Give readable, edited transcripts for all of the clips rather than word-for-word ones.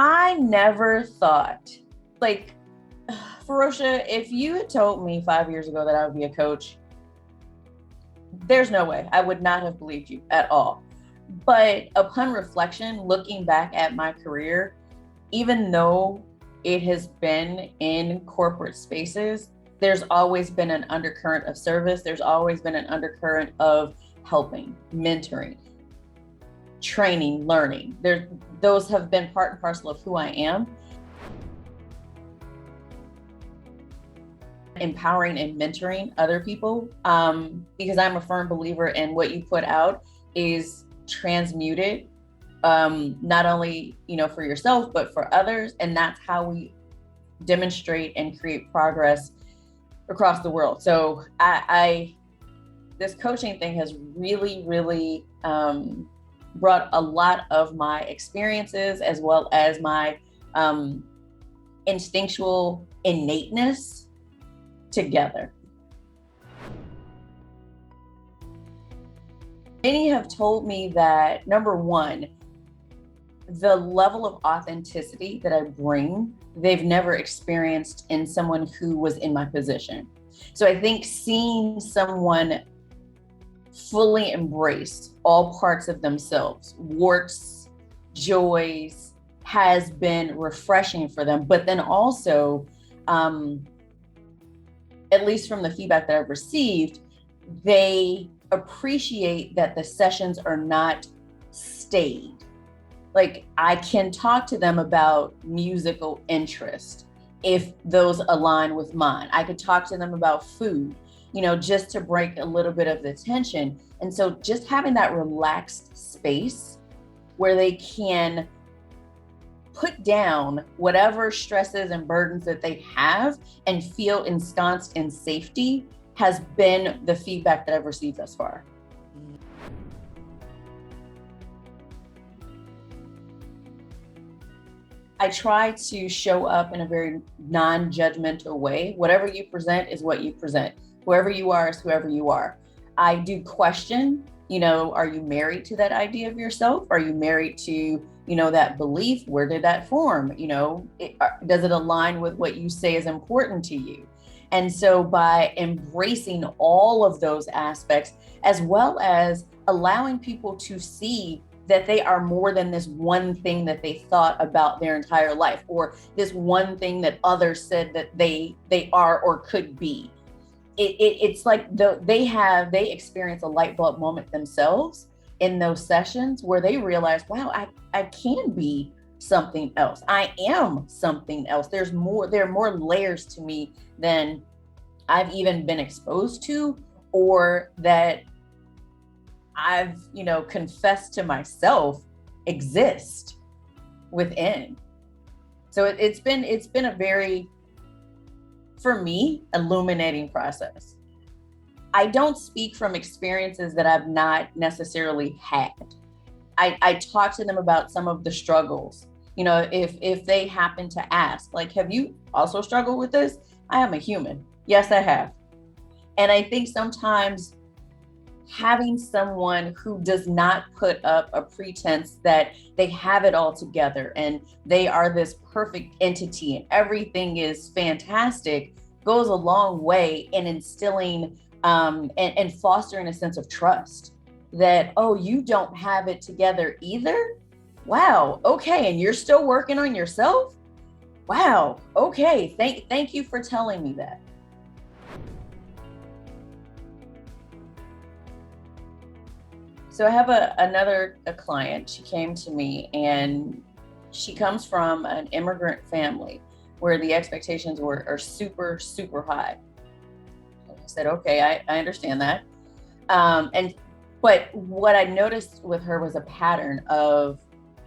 I never thought, like, Ferosha, if you had told me 5 years ago that I would be a coach, there's no way. I would not have believed you at all. But upon reflection, looking back at my career, even though it has been in corporate spaces, there's always been an undercurrent of service. There's always been an undercurrent of helping, mentoring, training, learning. Those have been part and parcel of who I am. Empowering and mentoring other people, because I'm a firm believer in what you put out is transmuted, not only for yourself but for others, and that's how we demonstrate and create progress across the world. So I this coaching thing has really brought a lot of my experiences as well as my instinctual innateness together. Many have told me that, number one, the level of authenticity that I bring, they've never experienced in someone who was in my position. So I think seeing someone fully embrace all parts of themselves, warts, joys, has been refreshing for them. But then also, at least from the feedback that I've received, they appreciate that the sessions are not stayed. Like, I can talk to them about musical interest if those align with mine. I could talk to them about food, just to break a little bit of the tension. And so just having that relaxed space where they can put down whatever stresses and burdens that they have and feel ensconced in safety has been the feedback that I've received thus far. I try to show up in a very non-judgmental way. Whatever you present is what you present. Whoever you are is whoever you are. I do question, are you married to that idea of yourself? Are you married to, that belief? Where did that form? Does it align with what you say is important to you? And so by embracing all of those aspects, as well as allowing people to see that they are more than this one thing that they thought about their entire life, or this one thing that others said that they are or could be. It's like they experience a light bulb moment themselves in those sessions where they realize, wow, I can be something else. I am something else. There are more layers to me than I've even been exposed to, or that I've, confessed to myself exist within. So it's been a very, for me, illuminating process. I don't speak from experiences that I've not necessarily had. I talk to them about some of the struggles. If they happen to ask, like, have you also struggled with this? I am a human. Yes, I have. And I think sometimes having someone who does not put up a pretense that they have it all together and they are this perfect entity and everything is fantastic goes a long way in instilling and fostering a sense of trust that, oh, you don't have it together either? Wow, okay, and you're still working on yourself? Wow, okay, thank you for telling me that. So I have another client. She came to me and she comes from an immigrant family where the expectations are super, super high. I said, okay, I understand that. But what I noticed with her was a pattern of,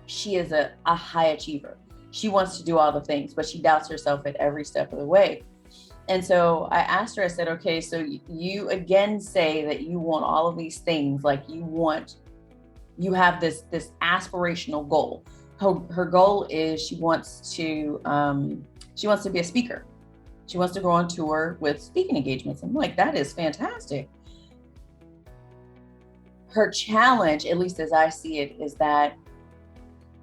she is a high achiever. She wants to do all the things, but she doubts herself at every step of the way. And so I asked her, I said, okay, so you again say that you want all of these things, like you have this aspirational goal. Her goal is she wants to be a speaker. She wants to go on tour with speaking engagements. I'm like, that is fantastic. Her challenge, at least as I see it, is that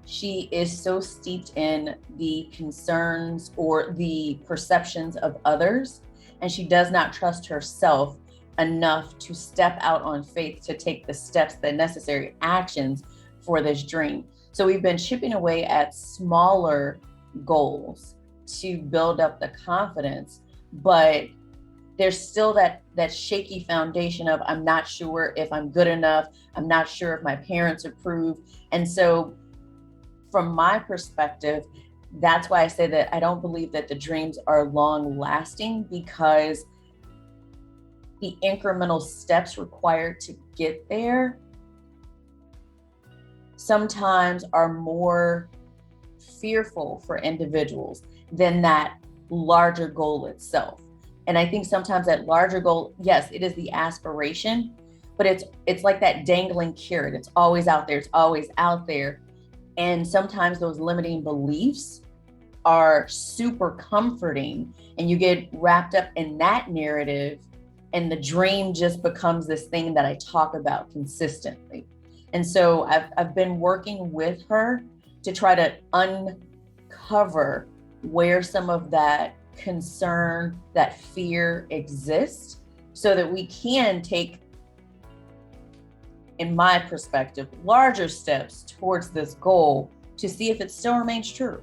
she is so steeped in the concerns or the perceptions of others, and she does not trust herself enough to step out on faith to take the steps, the necessary actions for this dream. So we've been chipping away at smaller goals to build up the confidence, but there's still that shaky foundation of, I'm not sure if I'm good enough, I'm not sure if my parents approve. And so from my perspective, that's why I say that I don't believe that the dreams are long lasting, because the incremental steps required to get there sometimes are more fearful for individuals than that larger goal itself. And I think sometimes that larger goal, yes, it is the aspiration, but it's like that dangling carrot. It's always out there. It's always out there. And sometimes those limiting beliefs are super comforting, and you get wrapped up in that narrative, and the dream just becomes this thing that I talk about consistently. And so I've been working with her to try to uncover where some of that concern, that fear exists, so that we can take, in my perspective, larger steps towards this goal to see if it still remains true.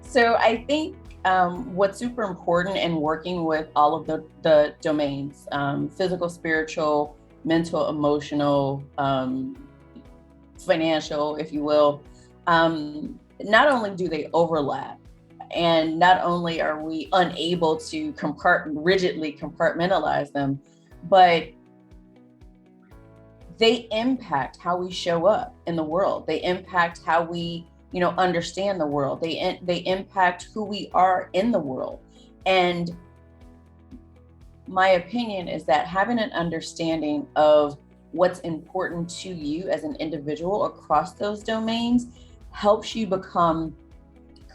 So I think what's super important in working with all of the domains, physical, spiritual, mental, emotional, financial, if you will, not only do they overlap, and not only are we unable to rigidly compartmentalize them, but they impact how we show up in the world. They impact how we, understand the world. They impact who we are in the world. And my opinion is that having an understanding of what's important to you as an individual across those domains helps you become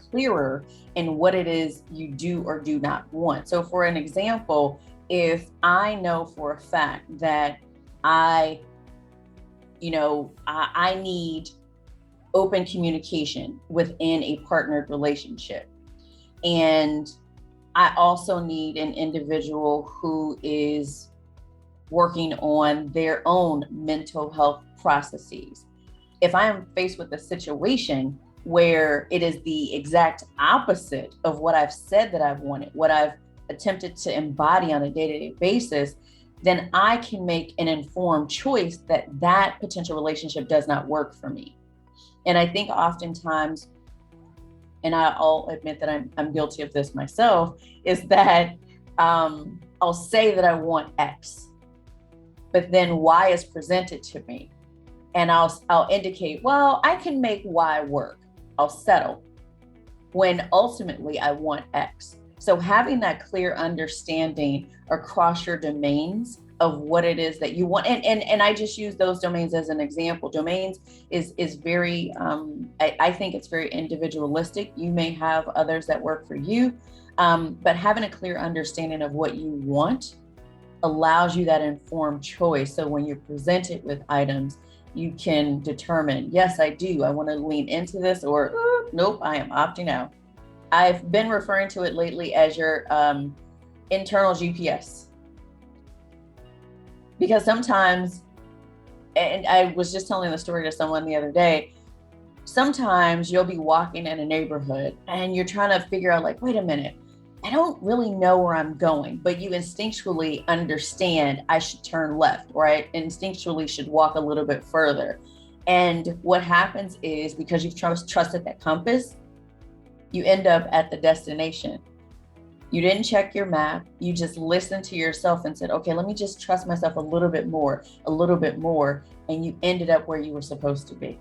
clearer in what it is you do or do not want. So for an example, if I know for a fact that I need open communication within a partnered relationship, and I also need an individual who is working on their own mental health processes. If I am faced with a situation where it is the exact opposite of what I've said that I've wanted, what I've attempted to embody on a day-to-day basis, then I can make an informed choice that potential relationship does not work for me. And I think oftentimes, and I'll admit that I'm guilty of this myself, is that I'll say that I want X, but then Y is presented to me, and I'll indicate, well, I can make Y work. I'll settle, when ultimately I want X. So having that clear understanding across your domains of what it is that you want, and I just use those domains as an example. Domains is very, I think it's very individualistic. You may have others that work for you, but having a clear understanding of what you want allows you that informed choice. So when you're presented with items, you can determine, yes, I do. I want to lean into this, or nope, I am opting out. I've been referring to it lately as your internal GPS. Because sometimes, and I was just telling the story to someone the other day, sometimes you'll be walking in a neighborhood and you're trying to figure out, like, wait a minute, I don't really know where I'm going, but you instinctually understand I should turn left, or I instinctually should walk a little bit further. And what happens is, because you've trusted that compass, you end up at the destination. You didn't check your map. You just listened to yourself and said, okay, let me just trust myself a little bit more, and you ended up where you were supposed to be.